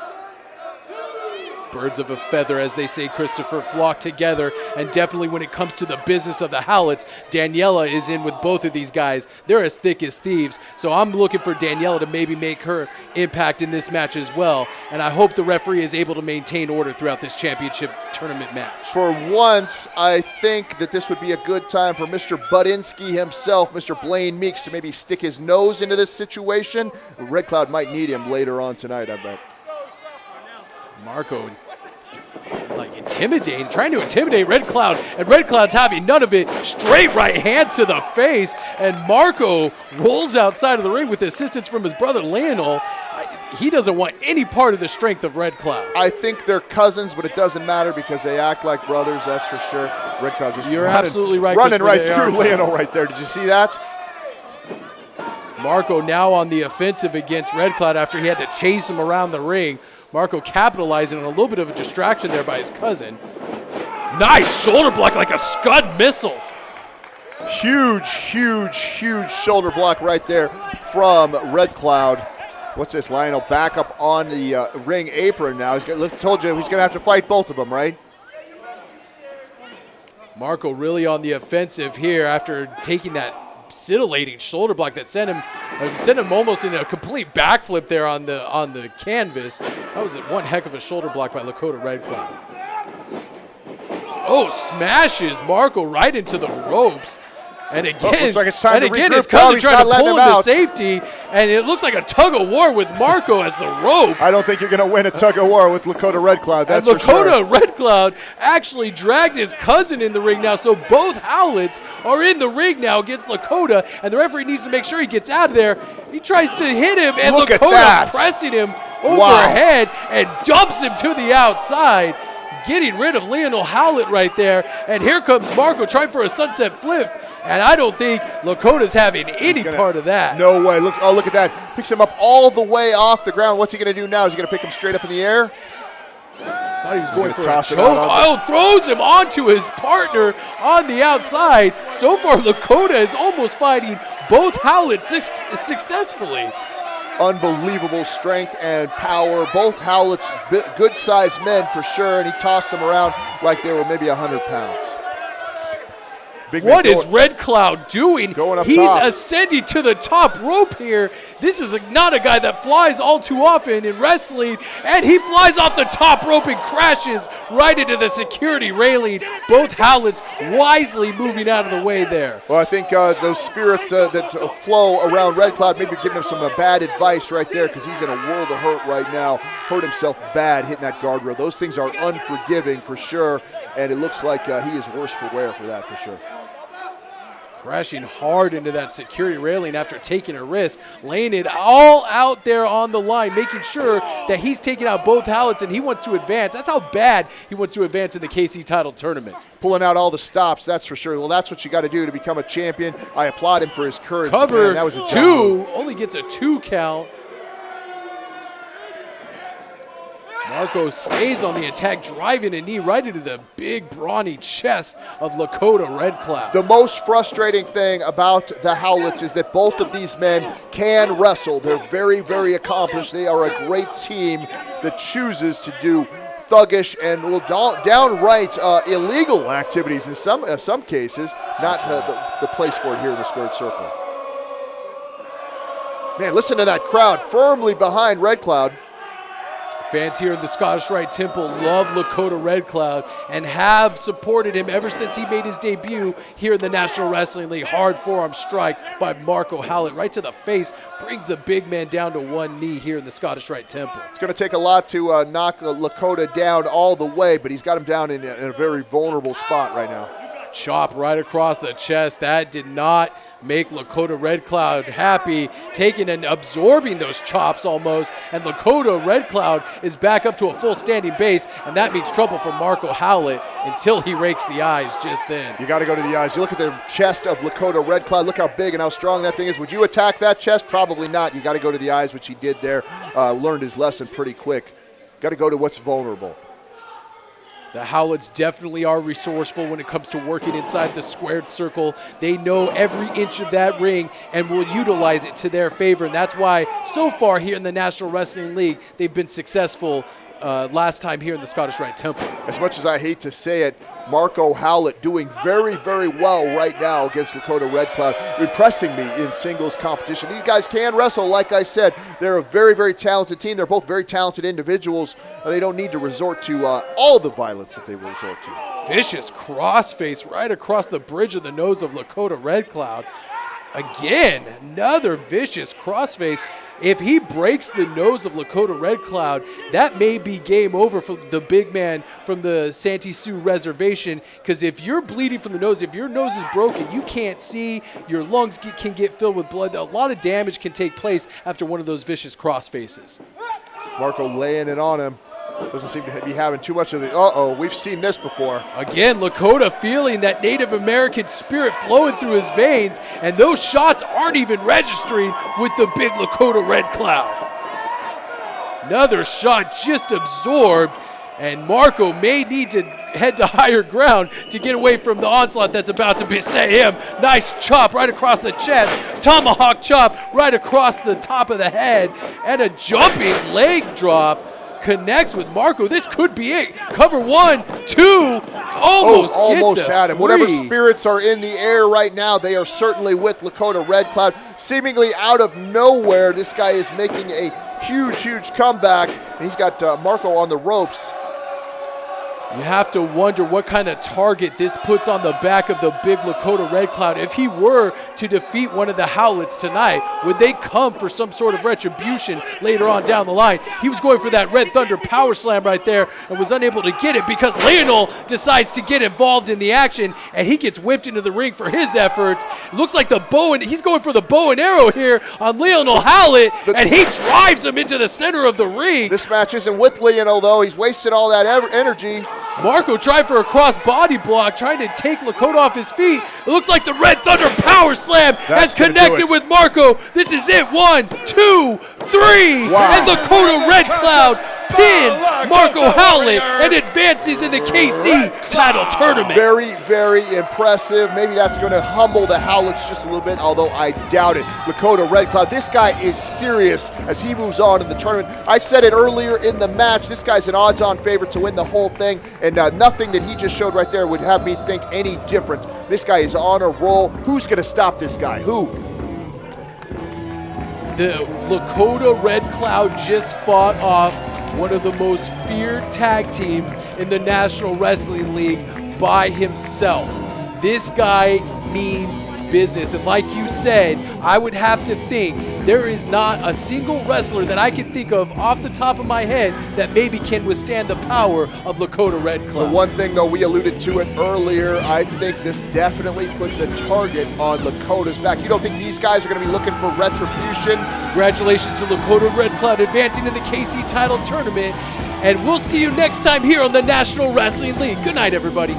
Birds of a feather, as they say, Christopher, flock together. And definitely when it comes to the business of the Howletts, Daniela is in with both of these guys. They're as thick as thieves. So I'm looking for Daniela to maybe make her impact in this match as well. And I hope the referee is able to maintain order throughout this championship tournament match. For once, I think that this would be a good time for Mr. Budinsky himself, Mr. Blaine Meeks, to maybe stick his nose into this situation. Red Cloud might need him later on tonight, I bet. Marco trying to intimidate Red Cloud, and Red Cloud's having none of it. Straight right hands to the face, and Marco rolls outside of the ring with assistance from his brother Leonel. He doesn't want any part of the strength of Red Cloud. I think they're cousins, but it doesn't matter because they act like brothers, that's for sure. Red Cloud just absolutely right, running right through Leonel right there. Did you see that? Marco now on the offensive against Red Cloud after he had to chase him around the ring. Marco capitalizing on a little bit of a distraction there by his cousin. Nice shoulder block like a Scud missiles. Huge, huge, huge shoulder block right there from Red Cloud. What's this? Lionel back up on the ring apron now. Told you he's going to have to fight both of them, right? Marco really on the offensive here after taking that scintillating shoulder block that sent him almost in a complete backflip there on the canvas. That was one heck of a shoulder block by Lakota Red Cloud. Oh, smashes Marco right into the ropes. And again, looks like it's time to regroup. his cousin trying to pull him to out. safety, and it looks like a tug of war with Marco as the rope. I don't think you're going to win a tug of war with Lakota Red Cloud, that's and for sure. Lakota Red Cloud actually dragged his cousin in the ring now, so both Howletts are in the ring now against Lakota, and the referee needs to make sure he gets out of there. He tries to hit him, and Look at Lakota that. pressing him overhead and dumps him to the outside, getting rid of Leonel Howlett right there. And here comes Marco trying for a sunset flip. And I don't think Lakota's having any part of that. No way. Look at that. Picks him up all the way off the ground. What's he going to do now? Is he going to pick him straight up in the air? Thought he was going for a choke. Throws him onto his partner on the outside. So far, Lakota is almost fighting both Howletts successfully. Unbelievable strength and power. Both Howlett's good-sized men for sure, and he tossed them around like they were maybe 100 pounds. What is Red Cloud doing? He's top. ascending to the top rope here. This is not a guy that flies all too often in wrestling, and he flies off the top rope and crashes right into the security railing. Both Howletts wisely moving out of the way there. Well, I think those spirits that flow around Red Cloud maybe giving him some bad advice right there, because he's in a world of hurt right now. Hurt himself bad hitting that guardrail. Those things are unforgiving for sure, and it looks like he is worse for wear for that for sure. Crashing hard into that security railing after taking a risk, laying it all out there on the line, making sure that he's taking out both Howletts and he wants to advance. That's how bad he wants to advance in the KC title tournament. Pulling out all the stops, that's for sure. Well, that's what you got to do to become a champion. I applaud him for his courage. Cover man, that was a two, only gets a 2 count. Marco stays on the attack, driving a knee right into the big, brawny chest of Lakota Red Cloud. The most frustrating thing about the Howletts is that both of these men can wrestle. They're very, very accomplished. They are a great team that chooses to do thuggish and downright illegal activities in some cases. Not the place for it here in the squared circle. Man, listen to that crowd firmly behind Red Cloud. Fans here in the Scottish Rite Temple love Lakota Red Cloud and have supported him ever since he made his debut here in the National Wrestling League. Hard forearm strike by Marco Howlett right to the face, brings the big man down to one knee here in the Scottish Rite Temple. It's going to take a lot to knock Lakota down all the way, but he's got him down in a very vulnerable spot right now. Chop right across the chest. That did not make Lakota Red Cloud happy, taking and absorbing those chops almost, and Lakota Red Cloud is back up to a full standing base, and that means trouble for Marco Howlett until he rakes the eyes just then. You got to go to the eyes. You look at the chest of Lakota Red Cloud. Look how big and how strong that thing is. Would you attack that chest? Probably not. You got to go to the eyes, which he did there. Learned his lesson pretty quick. Got to go to what's vulnerable. The Howletts definitely are resourceful when it comes to working inside the squared circle. They know every inch of that ring and will utilize it to their favor. And that's why so far here in the National Wrestling League, they've been successful last time here in the Scottish Rite Temple. As much as I hate to say it, Marco Howlett doing very, very well right now against Lakota Red Cloud, impressing me in singles competition. These guys can wrestle, like I said. They're a very, very talented team. They're both very talented individuals. They don't need to resort to all the violence that they resort to. Vicious crossface right across the bridge of the nose of Lakota Red Cloud. Again, another vicious crossface. If he breaks the nose of Lakota Red Cloud, that may be game over for the big man from the Santee Sioux Reservation, because if you're bleeding from the nose, if your nose is broken, you can't see, your lungs can get filled with blood. A lot of damage can take place after one of those vicious crossfaces. Marco laying it on him. Doesn't seem to be having too much of the, uh-oh, we've seen this before. Again, Lakota feeling that Native American spirit flowing through his veins, and those shots aren't even registering with the big Lakota Red Cloud. Another shot just absorbed, And Marco may need to head to higher ground to get away from the onslaught that's about to beset him. Nice chop right across the chest. Tomahawk chop right across the top of the head. And a jumping leg drop connects with Marco. This could be it. Cover 1, 2. Almost gets had him. Whatever spirits are in the air right now, they are certainly with Lakota Red Cloud. Seemingly out of nowhere, this guy is making a huge comeback. And he's got Marco on the ropes. You have to wonder what kind of target this puts on the back of the big Lakota Red Cloud. If he were to defeat one of the Howletts tonight, would they come for some sort of retribution later on down the line? He was going for that Red Thunder power slam right there and was unable to get it because Leonel decides to get involved in the action, and he gets whipped into the ring for his efforts. It looks like he's going for the bow and arrow here on Leonel Howlett, and he drives him into the center of the ring. This match isn't with Leonel, though. He's wasted all that energy. Marco tried for a cross body block, trying to take Lakota off his feet. It looks like the Red Thunder power slam has connected with Marco. This is it. 1, 2, 3. Wow. And Lakota Red Cloud pins Marco Howlett and advances in the KC title tournament. Very impressive. Maybe that's going to humble the Howletts just a little bit, although I doubt it. Lakota Red Cloud, this guy is serious as he moves on in the tournament. I said it earlier in the match, this guy's an odds-on favorite to win the whole thing, and nothing that he just showed right there would have me think any different. This guy is on a roll. Who's going to stop this guy? Who? The Lakota Red Cloud just fought off one of the most feared tag teams in the National Wrestling League by himself. This guy means business, and like you said, I would have to think there is not a single wrestler that I can think of off the top of my head that maybe can withstand the power of Lakota Red Cloud. The one thing, though, we alluded to it earlier, I think this definitely puts a target on Lakota's back. You don't think these guys are going to be looking for retribution? Congratulations to Lakota Red Cloud advancing to the KC title tournament, and we'll see you next time here on the National Wrestling League. Good night, everybody.